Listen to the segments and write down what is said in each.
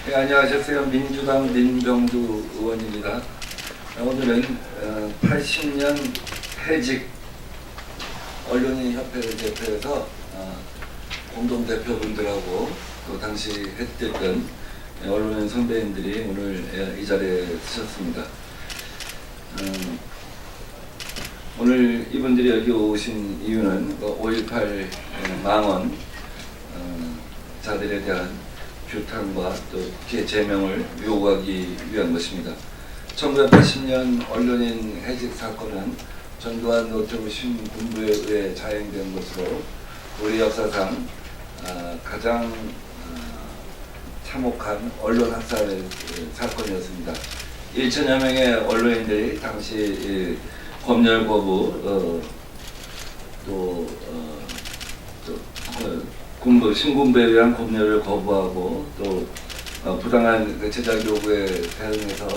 네, 안녕하셨어요. 민주당 민병두 의원입니다. 오늘은 80년 해직 언론인협회를 대표해서 공동대표분들하고 또 당시 했던 언론인 선배님들이 오늘 이 자리에 서셨습니다. 오늘 이분들이 여기 오신 이유는 5.18 망언 자들에 대한 규탄과 또 피해 제명을 요구하기 위한 것입니다. 1980년 언론인 해직 사건은 전두환 노태우 신군부에 의해 자행된 것으로 우리 역사상 가장 참혹한 언론 학살 사건이었습니다. 1천여 명의 언론인들이 당시 검열 거부 신군부에 의한 검열을 거부하고 또 부당한 제작 요구에 대응해서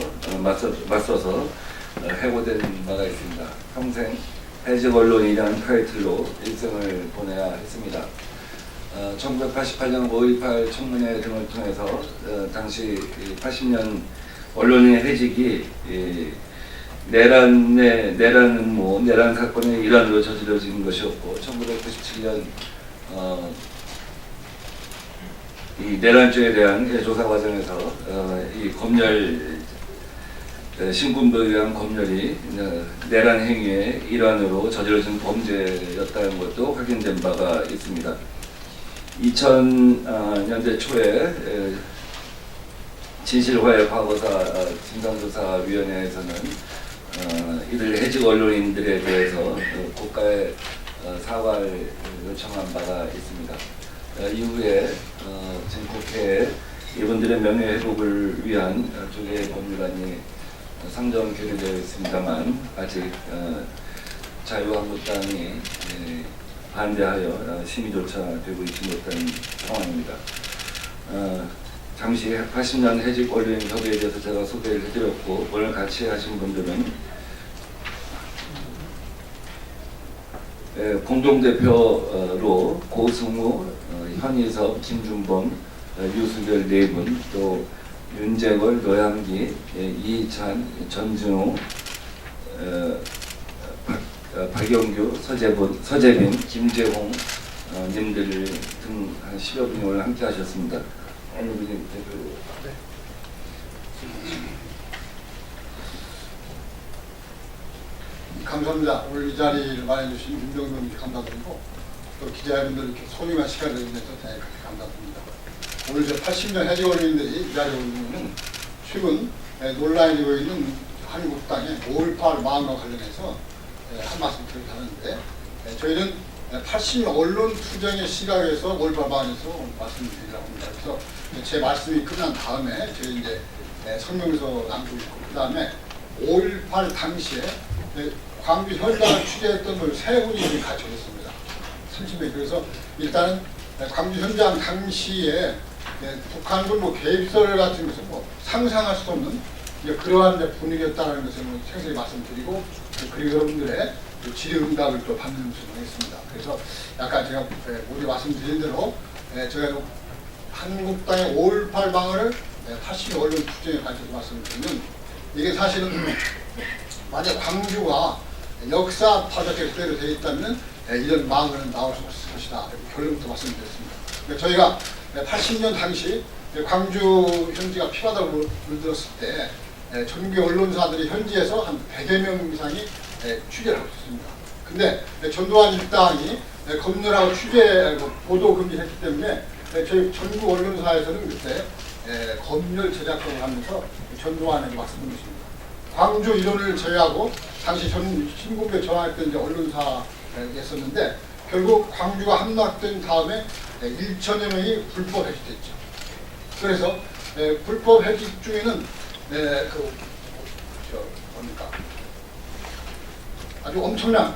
맞서서 해고된 바가 있습니다. 평생 해직 언론이라는 타이틀로 일생을 보내야 했습니다. 1988년 5.18 청문회 등을 통해서 당시 80년 언론인 해직이 내란 사건의 일환으로 저질러진 것이었고 1997년 이 내란죄에 대한 조사 과정에서 이 검열 신군부에 의한 검열이 내란 행위의 일환으로 저질러진 범죄였다는 것도 확인된 바가 있습니다. 2000년대 초에 진실화해 과거사 진상조사위원회에서는 이들 해직 언론인들에 대해서 국가에 사과를 요청한 바가 있습니다. 이후에 지금 국회에 이분들의 명예회복을 위한 두 개의 법률안이 상정 결의되어 있습니다만 아직 자유한국당이 반대하여 심의조차 되고 있지 못한 상황입니다. 잠시 80년 해직 언론인 협의에 대해서 제가 소개를 해드렸고 오늘 같이 하신 분들은 공동대표로 고승우, 현희섭, 김준범, 유수별 네 분, 또 윤재걸, 노양기, 이희찬, 전준호, 박영규, 서재빈, 김재홍 님들 등 한 10여 분이 오늘 함께 하셨습니다. 어느 분이 대표? 네. 감사합니다. 오늘 이 자리를 마련해주신 민병두 감사드리고 또 기자분들 이렇게 소중한 시간을 내서 대단히 감사드립니다. 오늘 저 80년 해직 언론인들이 이 자리에 오는 최근 논란이 되고 있는 한국당의 5.18 망언과 관련해서 한 말씀 드리려고 하는데 저희는 80년 언론 투쟁의 시각에서 5.18 망언에서 말씀드리려고 합니다. 그래서 제 말씀이 끝난 다음에 저희 이제 성명서 남기고 있고 그 다음에 5.18 당시에 광주 현장을 취재했던 분 세 분이 같이 오셨습니다. 30명. 그래서 일단은 광주 현장 당시에 북한군 개입설 같은 것은 상상할 수 없는 그러한 분위기였다는 것을 생생히 말씀드리고 그리고 여러분들의 질의응답을 또 받는 것으로 하겠습니다. 그래서 약간 제가 모두 말씀드린 대로 제가 한국당의 5.18 방언을 80년 언론 투쟁에 관해서 말씀드리면 이게 사실은 만약 광주가 역사파적에 그대로 되어 있다면 이런 망언은 나올 수 없을 것이다. 결론부터 말씀드렸습니다. 그러니까 저희가 80년 당시 광주 현지가 피바다로 물들었을 때 전국 언론사들이 현지에서 한 100여 명 이상이 취재를 하고 있었습니다. 근데 전두환 일당이 검열하고 취재 보도 금지를 했기 때문에 저희 전국 언론사에서는 그때 검열 제작법을 하면서 전두환에게 맞서는 것입니다. 광주 일원을 제외하고 당시 신군부에 저항했던 언론사였었는데 결국 광주가 함락된 다음에 1천여 명이 불법 해직됐죠. 그래서 불법 해직 중에는 아주 엄청난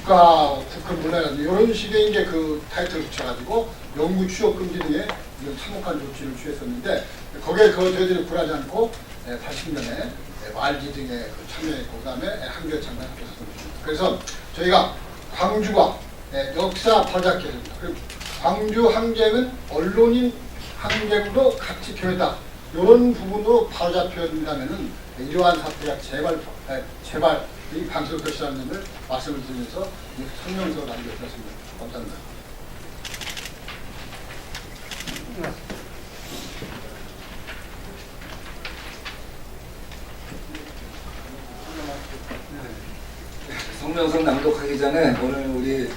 국회 문화라든지 이런 식의 이제 그 타이틀을 붙여가지고 영구 취업 금지 등의 이런 참혹한 조치를 취했었는데 거기에 저희들이 굴하지 않고 80년에 말지 등에 참여했고 그다음에 한겨레 창단에 합격했습니다. 그래서 저희가 광주가 역사 파자켓입니다. 광주 항쟁은 언론인 한계구도 같이 표했다. 이런 부분으로 바로잡혀야 된다면은 이러한 사태가 제발 이 방식을 것이라는 점을 말씀을 드리면서 이 성명서를 남겨드렸습니다. 감사합니다. 성명서 낭독하기 전에 오늘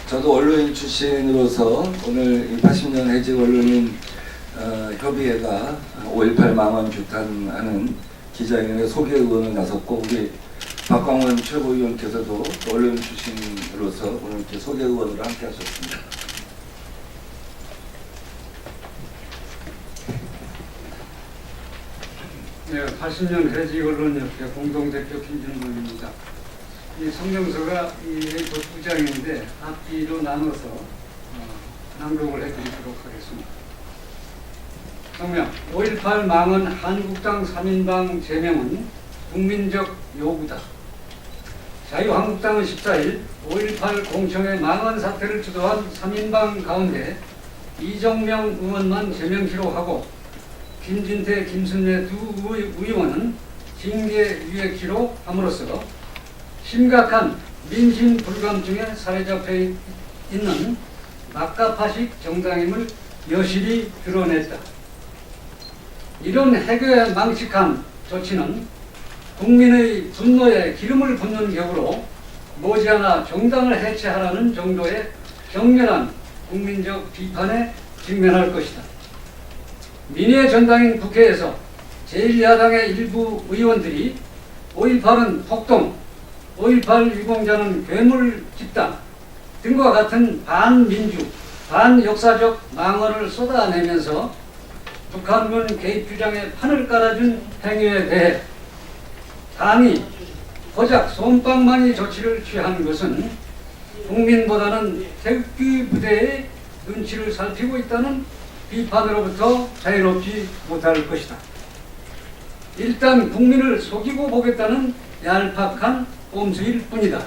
저도 언론인 출신으로서 오늘 이 80년 해직 언론인 협의회가 5.18 망언 규탄하는 기자회견에 소개 의원을 나섰고 우리 박광원 최고위원께서도 언론인 출신으로서 오늘 이렇게 소개 의원으로 함께 하셨습니다. 네, 80년 해직 언론협회 공동대표 김준범입니다. 이 성명서가 이 A4 2장인데 앞뒤로 나눠서 낭독을 해드리도록 하겠습니다. 성명 5.18 망언 한국당 3인방 제명은 국민적 요구다. 자유한국당은 14일 5.18 공청회 망언 사태를 주도한 3인방 가운데 이정명 의원만 제명키로 하고 김진태, 김순례 두 의원은 징계유예키로 함으로써 심각한 민심 불감증에 사로잡혀 있는 막가파식 정당임을 여실히 드러냈다. 이런 해괴 망측한 조치는 국민의 분노에 기름을 붓는 격으로 머지않아 정당을 해체하라는 정도의 격렬한 국민적 비판에 직면할 것이다. 민의의 전당인 국회에서 제1야당의 일부 의원들이 5.18은 폭동, 5.18 유공자는 괴물 집단 등과 같은 반민주, 반역사적 망언을 쏟아내면서 북한군 개입 주장에 판을 깔아준 행위에 대해 당이 고작 솜방망이 조치를 취한 것은 국민보다는 태극기 부대의 눈치를 살피고 있다는 비판으로부터 자유롭지 못할 것이다. 일단 국민을 속이고 보겠다는 얄팍한 꼼수일 뿐이다.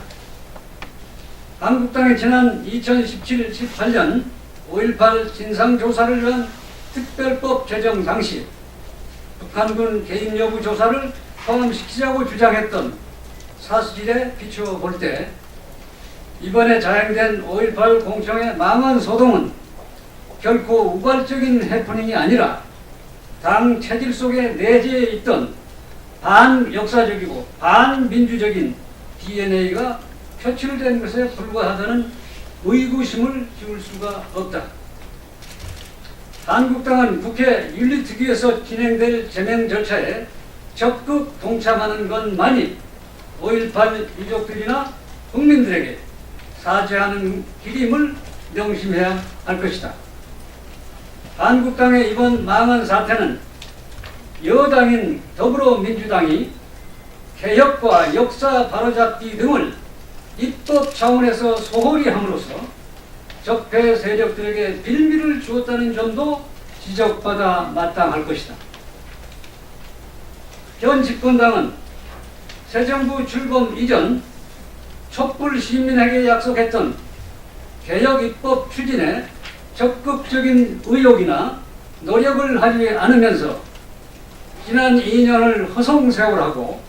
한국당이 지난 2017-18년 5.18 진상조사를 위한 특별법 제정 당시 북한군 개입 여부 조사를 포함시키자고 주장했던 사실에 비춰볼 때 이번에 자행된 5.18 공청회 망언 소동은 결코 우발적인 해프닝이 아니라 당 체질 속에 내재해 있던 반역사적이고 반민주적인 DNA가 표출된 것에 불과하다는 의구심을 지울 수가 없다. 한국당은 국회 윤리특위에서 진행될 제명 절차에 적극 동참하는 것만이 5.18 유족들이나 국민들에게 사죄하는 길임을 명심해야 할 것이다. 한국당의 이번 망언 사태는 여당인 더불어민주당이 개혁과 역사 바로잡기 등을 입법 차원에서 소홀히 함으로써 적폐 세력들에게 빌미를 주었다는 점도 지적받아 마땅할 것이다. 현 집권당은 새 정부 출범 이전 촛불 시민에게 약속했던 개혁 입법 추진에 적극적인 의욕이나 노력을 하지 않으면서 지난 2년을 허송세월하고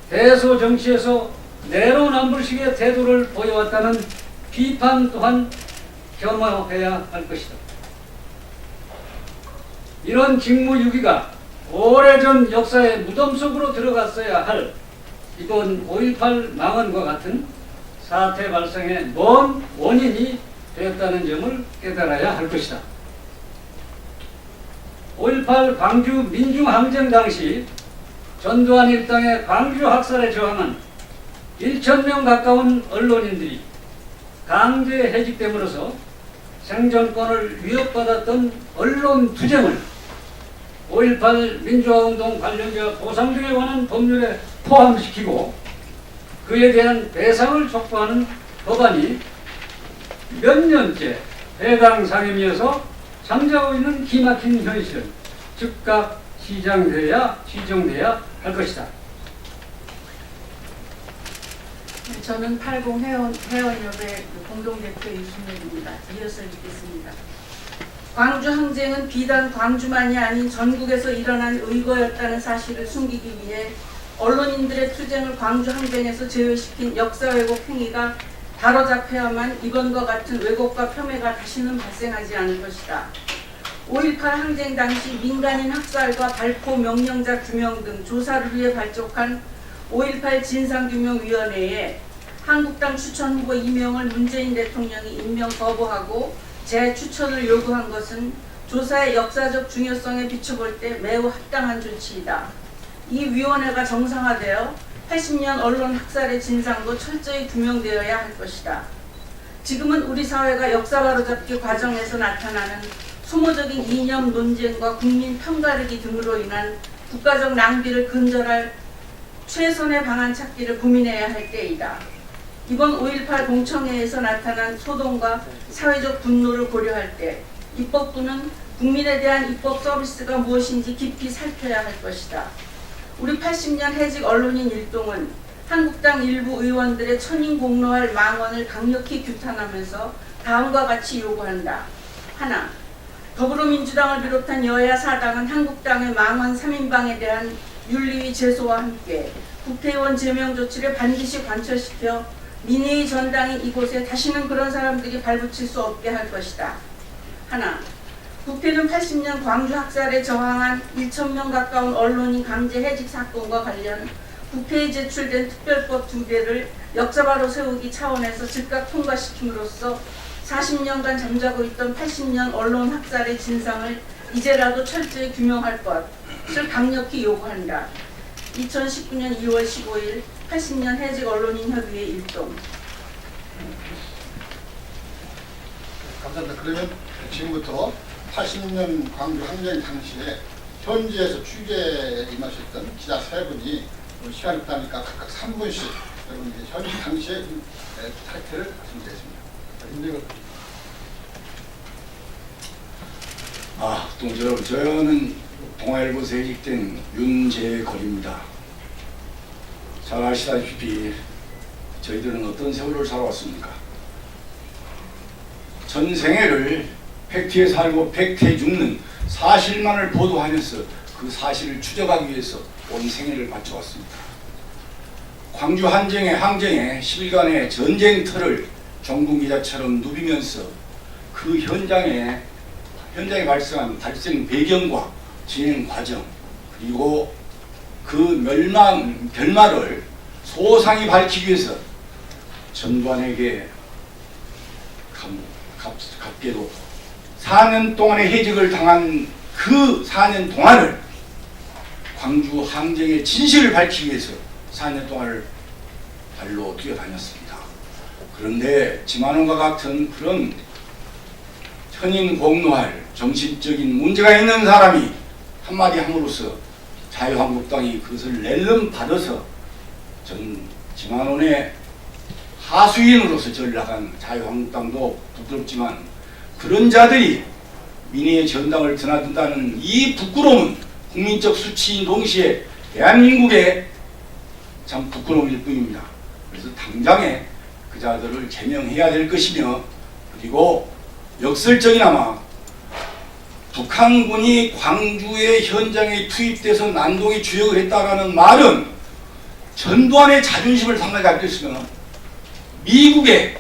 대소 정치에서 내로남불식의 태도를 보여왔다는 비판 또한 겸허해야 할 것이다. 이런 직무유기가 오래전 역사의 무덤 속으로 들어갔어야 할 이번 5.18 망언과 같은 사태 발생의 먼 원인이 되었다는 점을 깨달아야 할 것이다. 5.18 광주 민중항쟁 당시 전두환 일당의 광주 학살에 저항한 1,000명 가까운 언론인들이 강제 해직됨으로써 생존권을 위협받았던 언론 투쟁을 5.18 민주화운동 관련자 보상 등에 관한 법률에 포함시키고 그에 대한 배상을 촉구하는 법안이 몇 년째 해당 상임위에서 잠자고 있는 기막힌 현실은 즉각 시정돼야 할 것이다. 저는 80 회원협의 공동대표 이순열입니다. 이어서 읽겠습니다. 광주 항쟁은 비단 광주만이 아닌 전국에서 일어난 의거였다는 사실을 숨기기 위해 언론인들의 투쟁을 광주 항쟁에서 제외시킨 역사 왜곡 행위가 바로잡혀야만 이번과 같은 왜곡과 폄훼가 다시는 발생하지 않을 것이다. 5.18 항쟁 당시 민간인 학살과 발포 명령자 규명 등 조사를 위해 발족한 5.18 진상규명위원회에 한국당 추천 후보 2명을 문재인 대통령이 임명 거부하고 재추천을 요구한 것은 조사의 역사적 중요성에 비춰볼 때 매우 합당한 조치이다. 이 위원회가 정상화되어 80년 언론 학살의 진상도 철저히 규명되어야 할 것이다. 지금은 우리 사회가 역사 바로잡기 과정에서 나타나는 소모적인 이념 논쟁과 국민 편가르기 등으로 인한 국가적 낭비를 근절할 최선의 방안 찾기를 고민해야 할 때이다. 이번 5.18 공청회에서 나타난 소동과 사회적 분노를 고려할 때 입법부는 국민에 대한 입법 서비스가 무엇인지 깊이 살펴야 할 것이다. 우리 80년 해직 언론인 일동은 한국당 일부 의원들의 천인 공로할 망언을 강력히 규탄하면서 다음과 같이 요구한다. 하나, 더불어민주당을 비롯한 여야 사당은 한국당의 망언 3인방에 대한 윤리위 제소와 함께 국회의원 제명 조치를 반드시 관철시켜 민의의 전당인 이곳에 다시는 그런 사람들이 발붙일 수 없게 할 것이다. 하나, 국회는 80년 광주 학살에 저항한 1,000명 가까운 언론인 강제 해직 사건과 관련 국회에 제출된 특별법 2개를 역사바로 세우기 차원에서 즉각 통과시킴으로써 40년간 잠자고 있던 80년 언론 학살의 진상을 이제라도 철저히 규명할 것을 강력히 요구한다. 2019년 2월 15일 80년 해직 언론인 협의회 일동. 감사합니다. 그러면 지금부터 80년 광주 항쟁 당시에 현지에서 취재에 임하셨던 기자 3분이 시간이 없다니까 각각 3분씩 여러분 이제 현지 당시의 사태를 말씀드리겠습니다. 동지 여러분, 저는 동아일보에서 해직된 윤재걸입니다. 잘 아시다시피 저희들은 어떤 세월을 살아왔습니까? 전생애를 팩트에 살고 팩트에 죽는 사실만을 보도하면서 그 사실을 추적하기 위해서 온 생애를 바쳐왔습니다. 광주 항쟁에 10일간의 전쟁터를 종군기자처럼 누비면서 그 현장에 발생한 발생 배경과 진행 과정, 그리고 그 결말을 소상히 밝히기 위해서 전두환에게 갚게도 4년 동안의 해직을 당한 그 4년 동안을 광주 항쟁의 진실을 밝히기 위해서 4년 동안을 발로 뛰어다녔습니다. 그런데 지만원과 같은 그런 천인 공노할 정신적인 문제가 있는 사람이 한마디 함으로써 자유한국당이 그것을 낼름 받아서 지만원의 하수인으로서 전락한 자유한국당도 부끄럽지만 그런 자들이 민의의 전당을 드나든다는 이 부끄러움은 국민적 수치인 동시에 대한민국의 참 부끄러움일 뿐입니다. 그래서 당장에 그 자들을 제명해야 될 것이며, 그리고 역설적이나마 북한군이 광주의 현장에 투입돼서 난동의 주역을 했다라는 말은 전두환의 자존심을 상당히 아꼈으면 미국에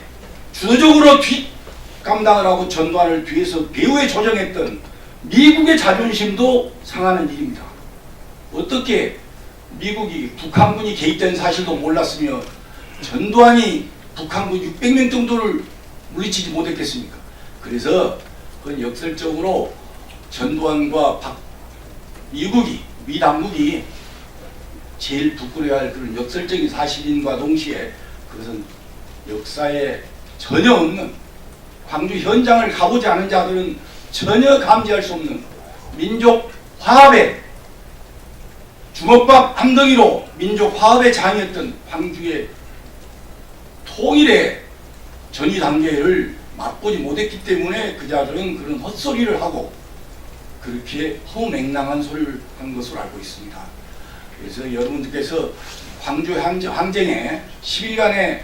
주도적으로 뒷감당을 하고 전두환을 뒤에서 배후에 조정했던 미국의 자존심도 상하는 일입니다. 어떻게 미국이 북한군이 개입된 사실도 몰랐으며 전두환이 북한군 600명 정도를 물리치지 못했겠습니까? 그래서 그건 역설적으로 전두환과 미 당국이 제일 부끄러워할 그런 역설적인 사실인과 동시에 그것은 역사에 전혀 없는, 광주 현장을 가보지 않은 자들은 전혀 감지할 수 없는 민족 화합의 주먹밥 함덩이로 민족 화합의 장이었던 광주의 통일의 전위 단계를 맛보지 못했기 때문에 그 자들은 그런 헛소리를 하고 그렇게 허맹랑한 소리를 한 것으로 알고 있습니다. 그래서 여러분들께서 광주 항쟁에 10일간의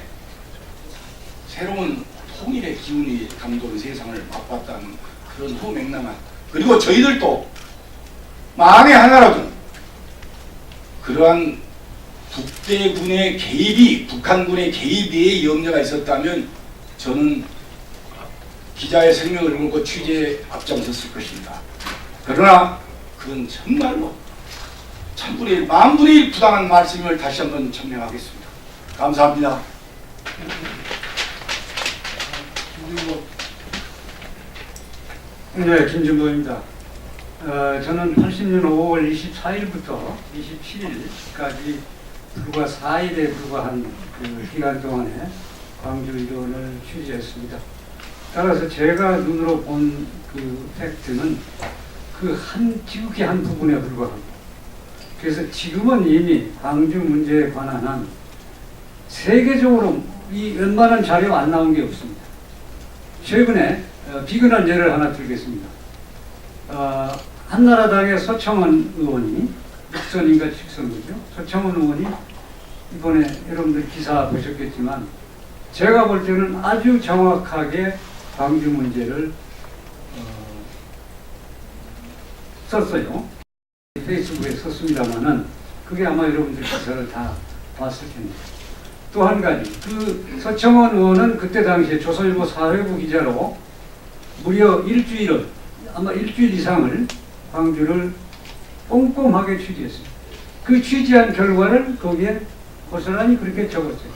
새로운 통일의 기운이 감도는 세상을 맛봤다는 그런 허무맹랑한, 그리고 저희들도 만에 하나라도 그러한 북대군의 개입이, 북한군의 개입에 염려가 있었다면 저는 기자의 생명을 걸고 취재에 앞장섰을 것입니다. 그러나 그건 정말로 1000분의 1, 10,000분의 1 부당한 말씀을 다시 한번 천명하겠습니다. 감사합니다. 네, 김준범입니다. 저는 80년 5월 24일부터 27일까지 불과 4일에 불과한 그 기간 동안에 광주 이론을 취재했습니다. 따라서 제가 눈으로 본 그 팩트는 지극히 한 부분에 불과합니다. 그래서 지금은 이미 광주 문제에 관한 한 세계적으로 이 웬만한 자료 안 나온 게 없습니다. 최근에 비근한 예를 하나 들겠습니다. 한나라당의 서청원 의원이, 육선인가 직선이죠. 서청원 의원이 이번에 여러분들 기사 보셨겠지만 제가 볼 때는 아주 정확하게 광주 문제를 썼어요. 페이스북에 썼습니다만은 그게 아마 여러분들 기사를 다 봤을 텐데. 또 한 가지, 그 서청원 의원은 그때 당시에 조선일보 사회부 기자로 무려 아마 일주일 이상을 광주를 꼼꼼하게 취재했어요. 그 취재한 결과를 거기에 고스란히 그렇게 적었어요.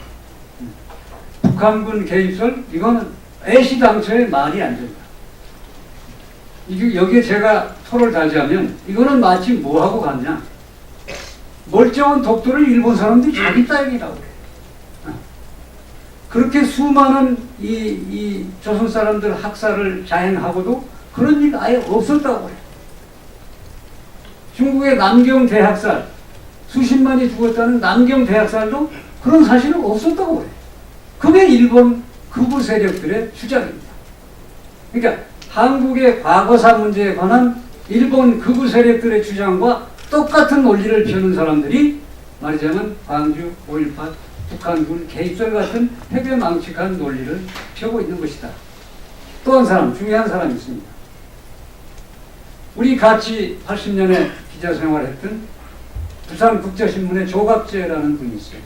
북한군 개입설, 이거는 애시당초의 말이 안 된다. 여기에 제가 토를 달자면 이거는 마치 뭐하고 같냐. 멀쩡한 독도를 일본 사람들이 자기 땅이라고 그래. 그렇게 수많은 이 조선 사람들 학살을 자행하고도 그런 일 아예 없었다고 그래. 중국의 남경 대학살, 수십만이 죽었다는 남경 대학살도 그런 사실은 없었다고 그래. 그게 일본 극우 세력들의 주장입니다. 그러니까 한국의 과거사 문제에 관한 일본 극우 세력들의 주장과 똑같은 논리를 펴는 사람들이 말하자면 광주 5.18 북한군 개입설 같은 패배망측한 논리를 펴고 있는 것이다. 또 한 사람, 중요한 사람이 있습니다. 우리 같이 80년에 기자 생활했던 부산국제신문의 조갑재라는 분이 있어요.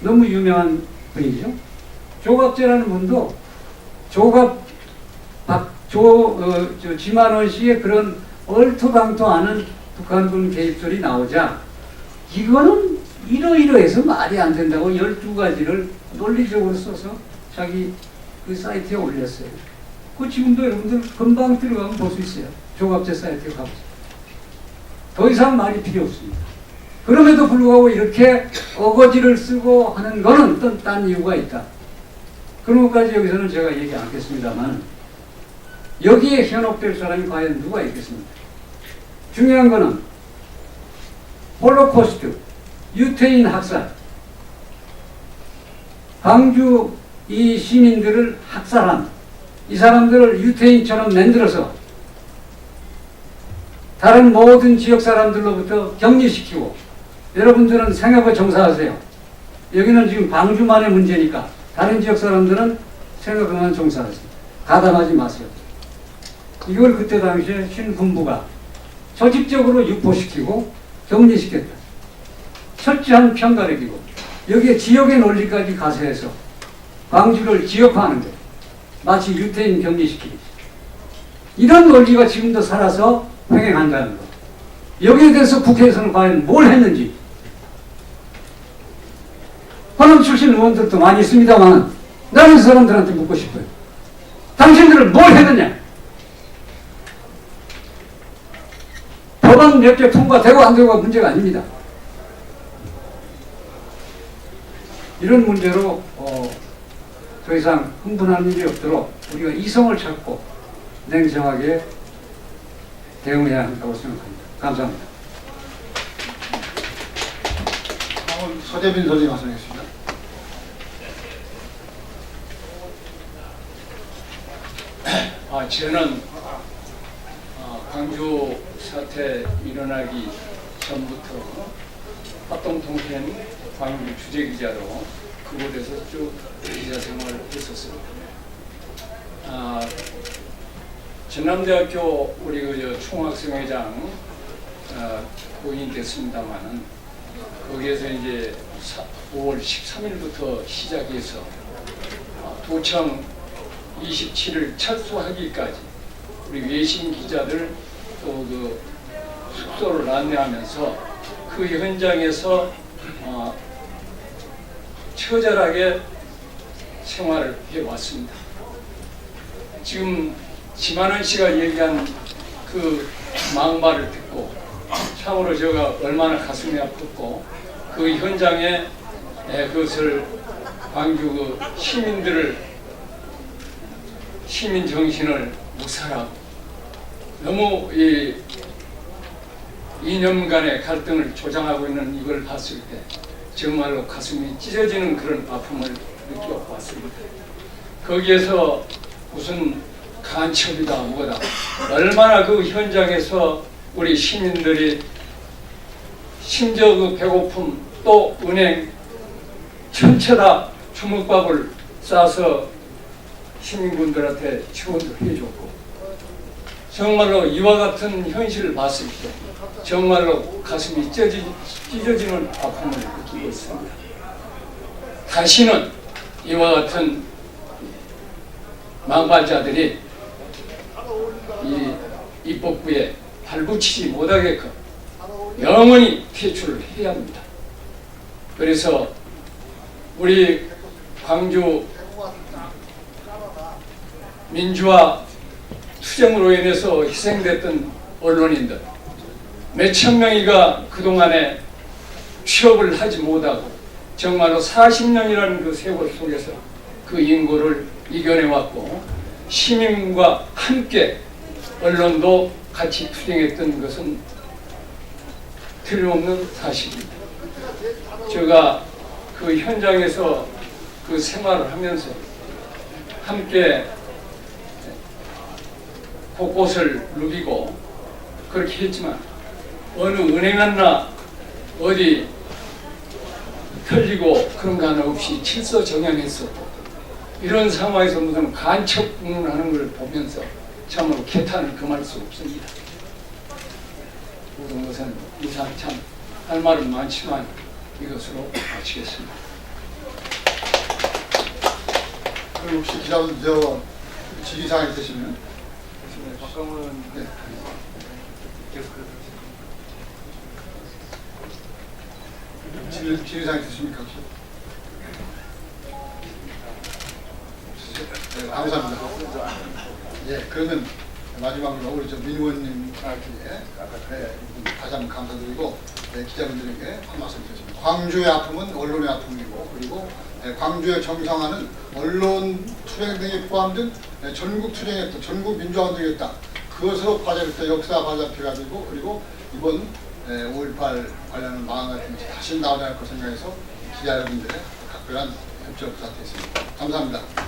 너무 유명한 분이죠. 조갑재라는 분도 지만원 씨의 그런 얼토당토 않은 북한군 개입설이 나오자 이거는 이러이러해서 말이 안 된다고 12가지를 논리적으로 써서 자기 그 사이트에 올렸어요. 그 지금도 여러분들 금방 들어가면 볼 수 있어요. 조갑재 사이트에 가보세요. 더 이상 말이 필요 없습니다. 그럼에도 불구하고 이렇게 어거지를 쓰고 하는 거는 어떤 딴 이유가 있다. 그런 것까지 여기서는 제가 얘기 안 하겠습니다만 여기에 현혹될 사람이 과연 누가 있겠습니까? 중요한 거는 홀로코스트, 유태인 학살, 광주 이 시민들을 학살한 이 사람들을 유태인처럼 만들어서 다른 모든 지역 사람들로부터 격리시키고 여러분들은 생업에 종사하세요. 여기는 지금 광주만의 문제니까 다른 지역 사람들은 생업에만 종사하세요. 가담하지 마세요. 이걸 그때 당시에 신군부가 조직적으로 유포시키고 격리시켰다. 철저한 편가르기고 여기에 지역의 논리까지 가세해서 광주를 지역화하는 거예요. 마치 유태인 격리시키듯이. 이런 논리가 지금도 살아서 횡행한다는 거. 여기에 대해서 국회에서는 과연 뭘 했는지. 호남 출신 의원들도 많이 있습니다만 나는 사람들한테 묻고 싶어요. 당신들은 뭘 했느냐? 법안 몇 개 통과되고 안 되고가 문제가 아닙니다. 이런 문제로 더 이상 흥분할 일이 없도록 우리가 이성을 찾고 냉정하게 대응해야 한다고 생각합니다. 감사합니다. 다음은 서재빈 선생님 하시겠습니다. 저는 광주 사태 일어나기 전부터 합동통신 광주 주재기자로 그곳에서 쭉 기자 생활을 했었습니다. 전남대학교 우리 그 총학생회장 고인됐습니다만은 거기에서 이제 5월 13일부터 시작해서 도청 27일 철수하기까지 우리 외신 기자들 또 그 숙소를 안내하면서 그 현장에서 처절하게 생활을 해왔습니다. 지금 지만원 씨가 얘기한 그 막말을 듣고 참으로 제가 얼마나 가슴이 아팠고 그 현장에 그것을 광주 그 시민 정신을 묵살하고 너무 이 이념 간의 갈등을 조장하고 있는 이걸 봤을 때 정말로 가슴이 찢어지는 그런 아픔을 느껴봤습니다. 거기에서 무슨 간첩이다 뭐다 얼마나 그 현장에서 우리 시민들이 심지어 그 배고픔 또 은행 전체 다 주먹밥을 싸서 시민분들한테 지원도 해줬고 정말로 이와 같은 현실을 봤을 때 정말로 가슴이 찢어지는 아픔을 느끼고 있습니다. 다시는 이와 같은 망발자들이 이 입법부에 발붙이지 못하게끔 영원히 퇴출을 해야 합니다. 그래서 우리 광주 민주화 투쟁으로 인해서 희생됐던 언론인들 몇천 명이가 그동안에 취업을 하지 못하고 정말로 40년이라는 그 세월 속에서 그 인고를 이겨내왔고 시민과 함께 언론도 같이 투쟁했던 것은 틀림없는 사실입니다. 제가 그 현장에서 그 생활을 하면서 함께 곳곳을 누비고 그렇게 했지만 어느 은행 하나 어디 털리고 그런 거 하나 없이 질서정연했었고 이런 상황에서 무슨 간첩 운운하는 걸 보면서 참으로 개탄을 금할 수 없습니다. 모든 것은 이상 참 할 말은 많지만 이것으로 마치겠습니다. 그럼 혹시 기자분 저 질의사항 있으시면 박강원 네. 질의사항 있으십니까 혹시? 네, 감사합니다. 예, 그러면 마지막으로 우리 저 민 의원님께 다시 한번 감사드리고 기자분들에게 한 말씀 드리겠습니다. 광주의 아픔은 언론의 아픔이고 그리고 광주의 정상화는 언론 투쟁 등이 포함된 전국 투쟁했다, 전국 민주화 운동이었다. 그것으로 과제했다, 역사 과제표가 되고 그리고 이번 5.18 관련한 망한 같은 것이 다시 나오지 않을 것 생각해서 기자 여러분들의 각별한 협조를 부탁드리겠습니다. 감사합니다.